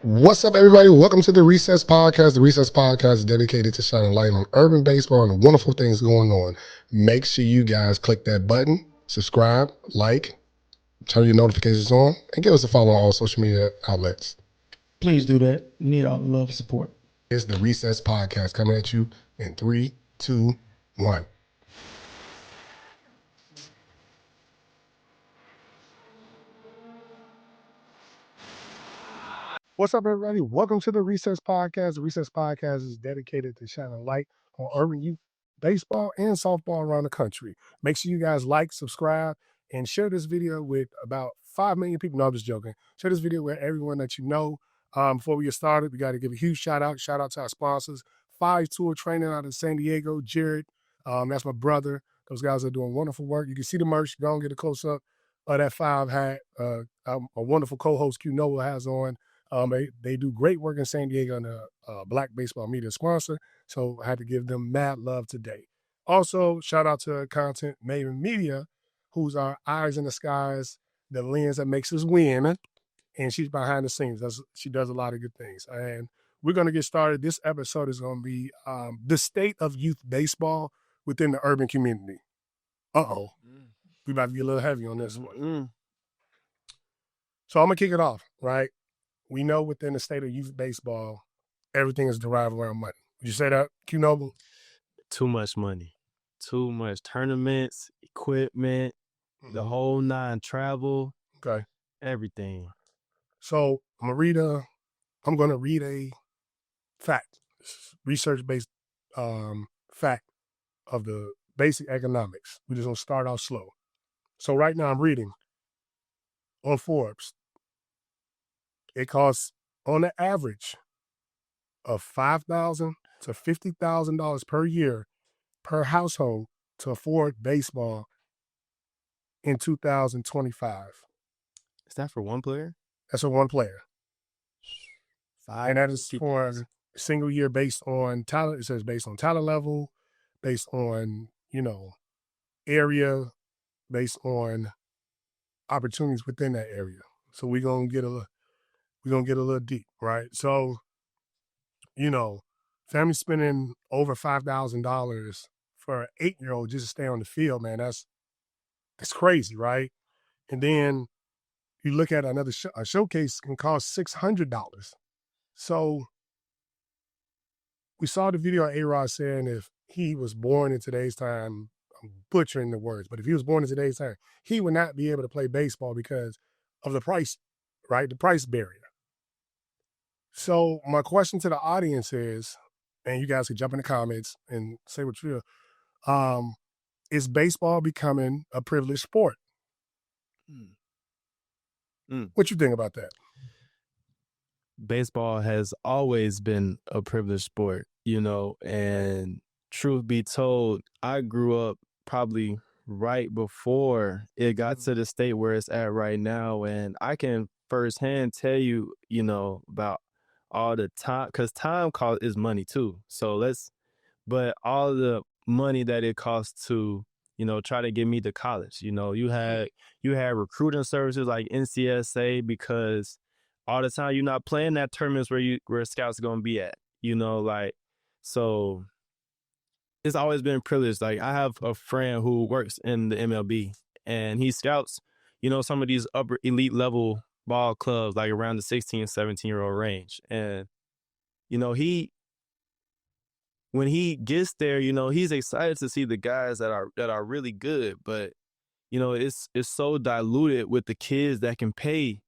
What's up, everybody? Welcome to the Recess Podcast. The Recess Podcast is dedicated to shining light on urban baseball and the wonderful things going on. Make sure you guys click that button, subscribe, like, turn your notifications on, and give us a follow on all social media outlets. Please do that. We need all the love and support. It's the Recess Podcast coming at you in 3, 2, 1. What's up, everybody? Welcome to the Recess Podcast. The Recess Podcast is dedicated to shining light on urban youth baseball and softball around the country. Make sure you guys like, subscribe, and share this video with about 5 million people. No, I'm just joking. Share this video with everyone that you know. Before we get started, we got to give a huge shout out. Shout out to our sponsors. 5 Tour Training out of San Diego. Jared, that's my brother. Those guys are doing wonderful work. You can see the merch. Go and get a close-up of that 5 hat. A wonderful co-host Q Noah has on. They do great work in San Diego and a Black Baseball Media sponsor, so I had to give them mad love today. Also, shout out to Content Maven Media, who's our eyes in the skies, the lens that makes us win, and she's behind the scenes. She does a lot of good things. And we're going to get started. This episode is going to be the state of youth baseball within the urban community. Uh-oh. We about to get a little heavy on this one. So I'm going to kick it off, right? We know within the state of youth baseball, everything is derived around money. Would you say that, Q Noble? Too much money. Too much tournaments, equipment, the whole 9, travel, everything. So I'm going to read a fact, research-based fact of the basic economics. We're just going to start off slow. So right now I'm reading on Forbes. It costs, on the average, of $5,000 to $50,000 per year per household to afford baseball in 2025. Is that for one player? That's for one player. And that is for a single year based on talent. It says based on talent level, based on, area, based on opportunities within that area. So we're gonna get a little deep, right? So, family spending over $5,000 for an 8-year-old just to stay on the field, man, that's crazy, right? And then you look at another a showcase can cost $600. So we saw the video of A-Rod saying if he was born in today's time, I'm butchering the words, but if he was born in today's time, he would not be able to play baseball because of the price, right? The price barrier. So my question to the audience is, and you guys can jump in the comments and say what you feel, is baseball becoming a privileged sport? What you think about that? Baseball has always been a privileged sport, and truth be told, I grew up probably right before it got to the state where it's at right now, and I can firsthand tell you, about all the time, because time is money too. But all the money that it costs to, try to get me to college. You had recruiting services like NCSA because all the time you're not playing that tournaments where scouts are gonna be at. So it's always been privileged. Like I have a friend who works in the MLB and he scouts, some of these upper elite level ball clubs, like around the 16, 17-year-old range. And, when he gets there, he's excited to see the guys that are really good. But, it's so diluted with the kids that can pay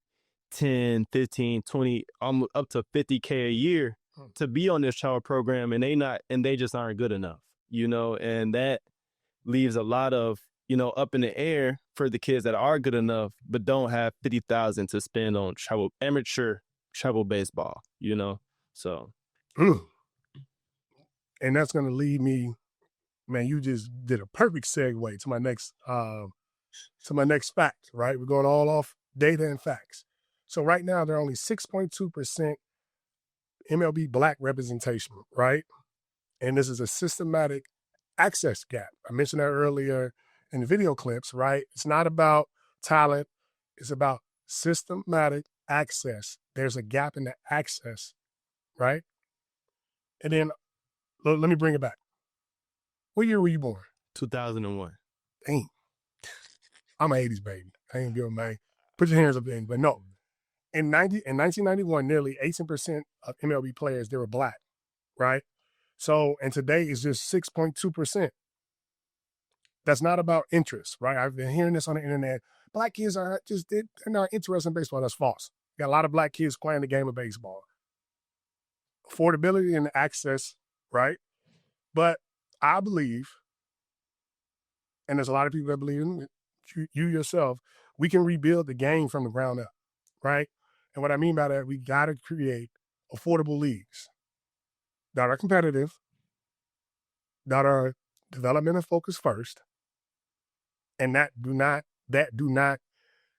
10, 15, 20, up to $50K a year to be on this child program, and they just aren't good enough, and that leaves a lot of, up in the air for the kids that are good enough, but don't have $50,000 to spend on amateur travel baseball, so. And that's going to lead me, man, you just did a perfect segue to my next fact, right? We're going all off data and facts. So right now, there are only 6.2% MLB Black representation, right? And this is a systematic access gap. I mentioned that earlier in the video clips, right? It's not about talent. It's about systematic access there's a gap in the access, right? And then let me bring it back. What year were you born? 2001. Dang. I'm an 80s baby. I ain't giving man. Put your hands up there. But no. In 1991, nearly 18% of MLB players, they were black, right? So, and today is just 6.2%. That's not about interest, right? I've been hearing this on the internet. Black kids are just, they're not interested in baseball. That's false. You got a lot of black kids playing the game of baseball. Affordability and access, right? But I believe, and there's a lot of people that believe in it, you yourself, we can rebuild the game from the ground up, right? And what I mean by that, we got to create affordable leagues that are competitive, that are development and focus first, and that do not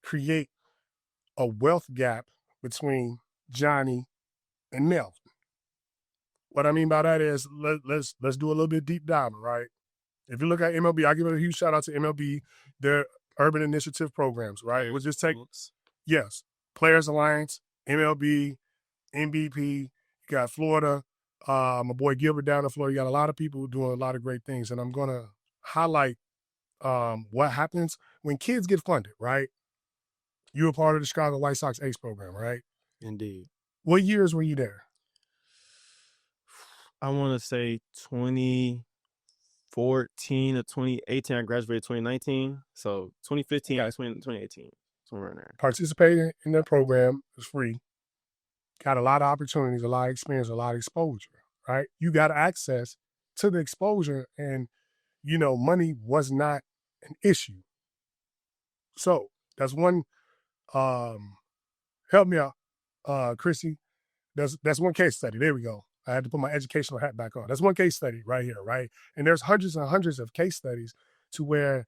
create a wealth gap between Johnny and Melvin. What I mean by that is let's do a little bit deep diving, right? If you look at MLB, I give it a huge shout out to MLB, their urban initiative programs, right? We'll just take yes, Players Alliance, MLB, MVP. You got Florida, my boy Gilbert down in Florida. You got a lot of people doing a lot of great things, and I'm gonna highlight what happens when kids get funded, right? You were part of the Chicago White Sox ACE program, right? Indeed. What years were you there? I want to say 2014 to 2018. I graduated 2019. So 2015 to 2018. Somewhere in there. Participating in that program is free. Got a lot of opportunities, a lot of experience, a lot of exposure, right? You got access to the exposure, and, money was not an issue. So that's one, help me out, Chrissy. That's one case study. There we go. I had to put my educational hat back on. That's one case study right here, right? And there's hundreds and hundreds of case studies to where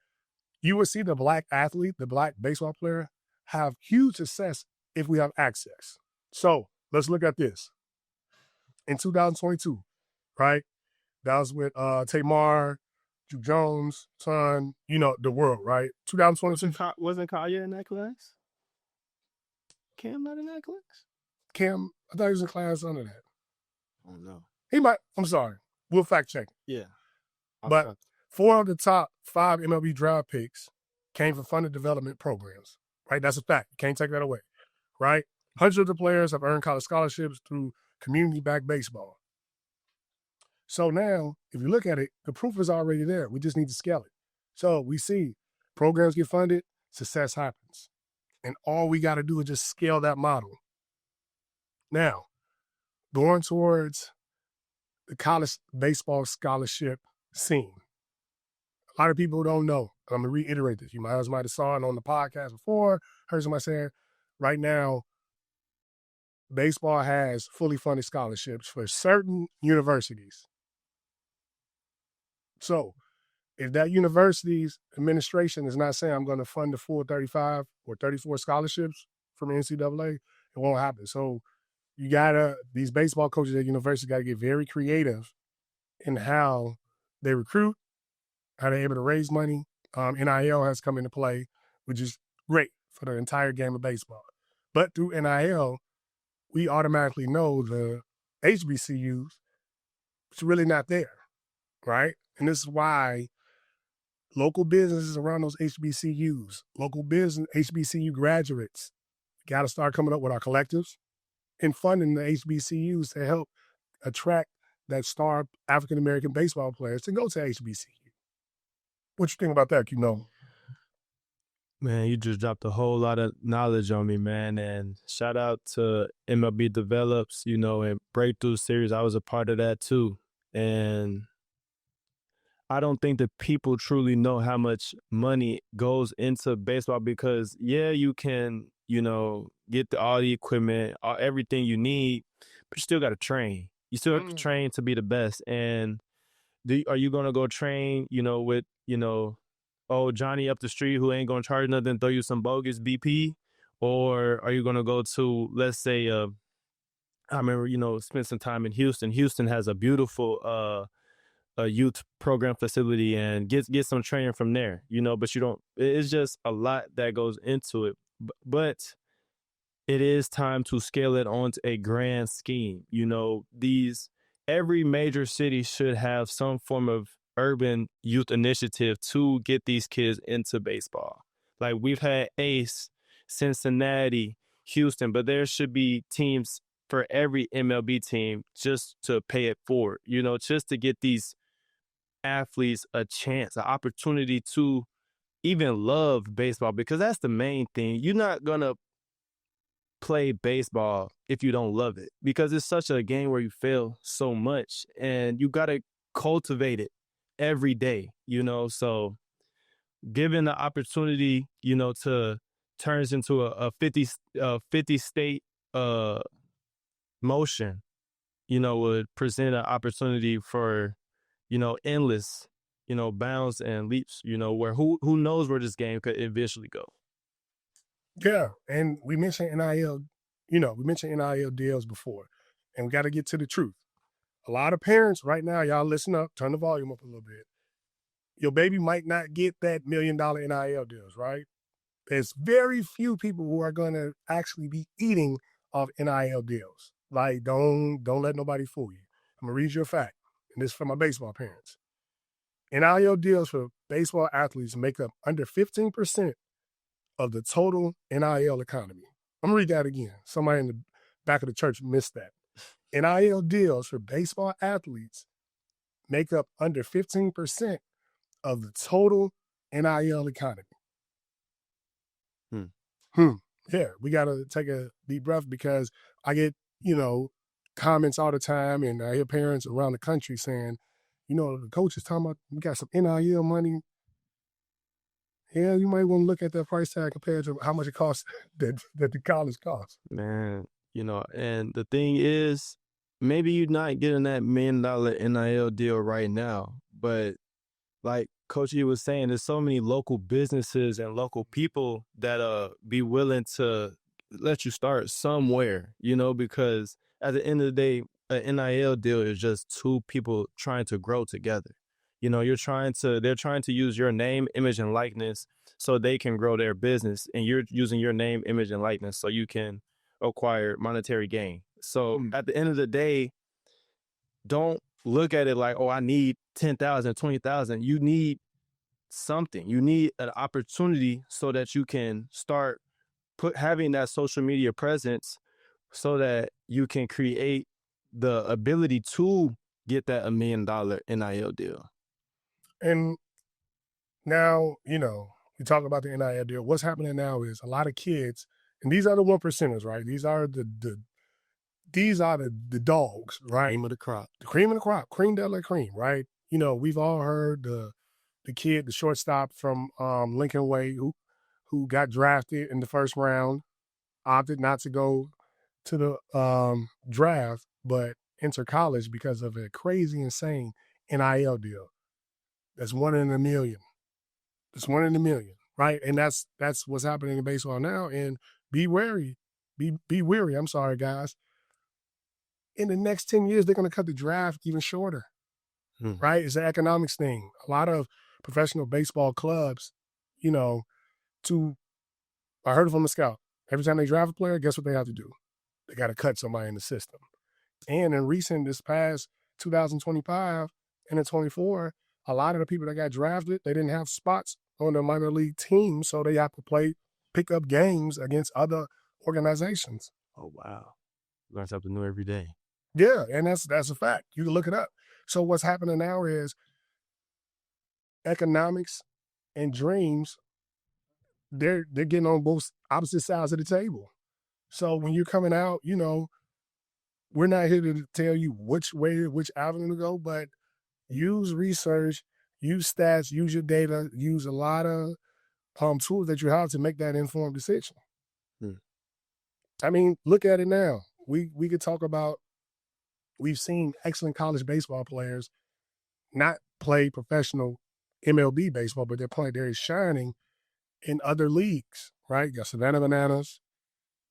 you would see the black athlete, the black baseball player, have huge success if we have access. So let's look at this. In 2022, right? That was with Tamar, Drew Jones, son, the world, right? 2022. Wasn't Kaya in that class? Cam not in that class? Cam, I thought he was in class under that. Oh, no. He might. I'm sorry. We'll fact check it. Yeah. But 4 of the top 5 MLB draft picks came from funded development programs, right? That's a fact. You can't take that away, right? Hundreds of the players have earned college scholarships through community-backed baseball. So now, if you look at it, the proof is already there. We just need to scale it. So we see programs get funded, success happens. And all we got to do is just scale that model. Now, going towards the college baseball scholarship scene. A lot of people don't know. I'm going to reiterate this. You might have saw it on the podcast before, heard somebody saying, right now, baseball has fully funded scholarships for certain universities. So if that university's administration is not saying I'm going to fund the full 35 or 34 scholarships from NCAA, it won't happen. So these baseball coaches at university got to get very creative in how they recruit, how they're able to raise money. NIL has come into play, which is great for the entire game of baseball. But through NIL, we automatically know the HBCUs, it's really not there, right? And this is why local businesses around those HBCUs, local business HBCU graduates, got to start coming up with our collectives and funding the HBCUs to help attract that star African-American baseball players to go to HBCU. What you think about that, Man, you just dropped a whole lot of knowledge on me, man. And shout out to MLB Develops, and Breakthrough Series. I was a part of that too. And I don't think that people truly know how much money goes into baseball because, yeah, you can, get all the equipment, everything you need, but you still got to train. You still have to train to be the best. And are you going to go train, with, Johnny up the street who ain't going to charge nothing, throw you some bogus BP? Or are you going to go to, let's say, I remember, spent some time in Houston. Houston has a beautiful a youth program facility and get some training from there, but you don't, it's just a lot that goes into it. But it is time to scale it onto a grand scheme. You know, every major city should have some form of urban youth initiative to get these kids into baseball. Like we've had Ace, Cincinnati, Houston, but there should be teams for every MLB team just to pay it forward, you know, just to get these athletes a chance, an opportunity to even love baseball, because that's the main thing. You're not going to play baseball if you don't love it, because it's such a game where you fail so much and you got to cultivate it every day, you know. So given the opportunity, you know, to turns into a 50 state motion, you know, would present an opportunity for, you know, endless, you know, bounds and leaps, you know, where who knows where this game could eventually go. Yeah, and we mentioned NIL, we mentioned NIL deals before, and we got to get to the truth. A lot of parents right now, y'all listen up, turn the volume up a little bit. Your baby might not get that $1 million NIL deals, right? There's very few people who are going to actually be eating off NIL deals. Like, don't let nobody fool you. I'm gonna read you a fact, and this is for my baseball parents. NIL deals for baseball athletes make up under 15% of the total NIL economy. I'm gonna read that again. Somebody in the back of the church missed that. NIL deals for baseball athletes make up under 15% of the total NIL economy. Yeah, we got to take a deep breath, because I get, comments all the time, and I hear parents around the country saying, the coach is talking about we got some NIL money. Yeah, you might want to look at that price tag compared to how much it costs that the college costs. Man, you know, and the thing is, maybe you're not getting that $1 million NIL deal right now, but like Coach E was saying, there's so many local businesses and local people that be willing to let you start somewhere, you know, because at the end of the day, an NIL deal is just two people trying to grow together. You know, they're trying to use your name, image, and likeness so they can grow their business, and you're using your name, image, and likeness so you can acquire monetary gain. So at the end of the day, don't look at it like, oh, I need 10,000, 20,000. You need something. You need an opportunity so that you can start having that social media presence so that you can create the ability to get that $1 million NIL deal. And now, we talk about the NIL deal. What's happening now is a lot of kids, and these are the 1%ers, right? These are the dogs, right? Cream of the crop. The cream of the crop, cream de la cream, right? We've all heard the kid, the shortstop from Lincoln Way, who got drafted in the first round, opted not to go to the draft, but enter college because of a crazy, insane NIL deal. That's 1 in a million. It's 1 in a million, right? And that's what's happening in baseball now. And be wary. Be weary. I'm sorry, guys. In the next 10 years, they're going to cut the draft even shorter, right? It's an economics thing. A lot of professional baseball clubs, I heard it from a scout. Every time they draft a player, guess what they have to do? They got to cut somebody in the system. And this past 2025 and in 24, a lot of the people that got drafted, they didn't have spots on the minor league team, so they have to pick up games against other organizations. Oh, wow. Learn something new every day. Yeah, and that's a fact. You can look it up. So what's happening now is economics and dreams, they're getting on both opposite sides of the table. So when you're coming out, we're not here to tell you which avenue to go, but use research, use stats, use your data, use a lot of tools that you have to make that informed decision. I mean, look at it now. We could talk about, we've seen excellent college baseball players not play professional MLB baseball, but they're shining in other leagues, right? You got Savannah Bananas,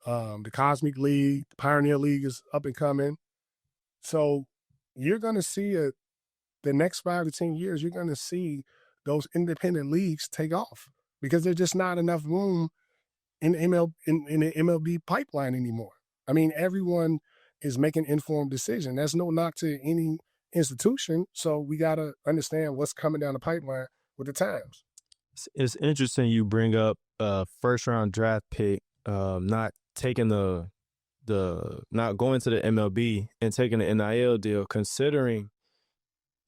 the Cosmic League, the Pioneer League is up and coming. So you're going to see the next 5 to 10 years, you're going to see those independent leagues take off, because there's just not enough room in the MLB pipeline anymore. I mean, everyone is making informed decision. That's no knock to any institution. So we got to understand what's coming down the pipeline with the times. It's interesting you bring up first round draft pick, not taking not going to the MLB and taking the NIL deal, considering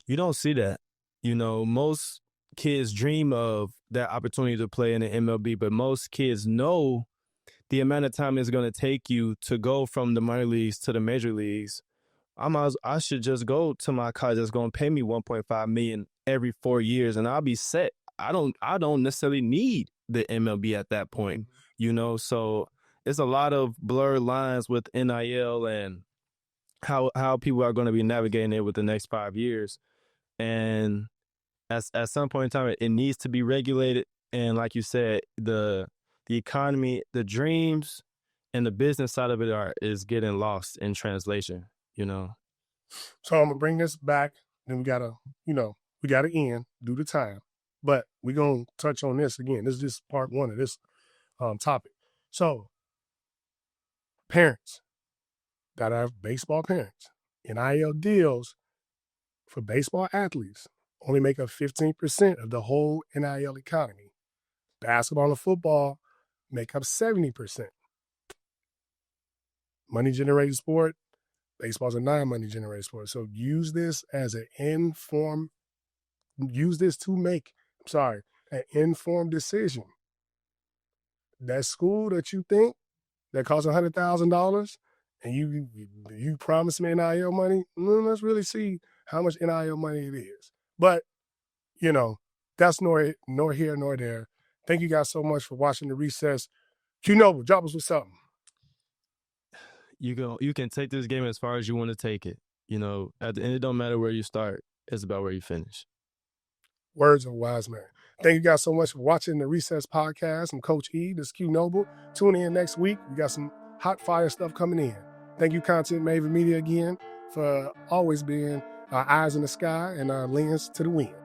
you don't see that. You know, most kids dream of that opportunity to play in the MLB, but most kids know the amount of time it's going to take you to go from the minor leagues to the major leagues. I should just go to my college that's going to pay me $1.5 million every 4 years, and I'll be set. I don't necessarily need the MLB at that point, you know. So it's a lot of blurred lines with NIL and how people are going to be navigating it with the next 5 years. And at some point in time, it needs to be regulated. And like you said, the economy, the dreams, and the business side of it is getting lost in translation. You know. So I'm gonna bring this back. Then we gotta end due to time. But we're gonna touch on this again. This is just part one of this topic. So parents that are baseball parents, NIL deals for baseball athletes only make up 15% of the whole NIL economy. Basketball and football make up 70%. Money generated sport, baseball's a non-money generated sport. So use this as an informed decision. That school that you think that costs $100,000 and you promise me NIL money, let's really see how much NIL money it is. But, you know, that's nor here nor there. Thank you guys so much for watching The Recess. Q Noble, drop us with something. You can take this game as far as you want to take it. You know, at the end, it don't matter where you start. It's about where you finish. Words of a wise man. Thank you guys so much for watching The Recess Podcast. I'm Coach E. This is Q Noble. Tune in next week. We got some hot fire stuff coming in. Thank you, Content Maven Media, again, for always being our eyes in the sky and our lens to the wind.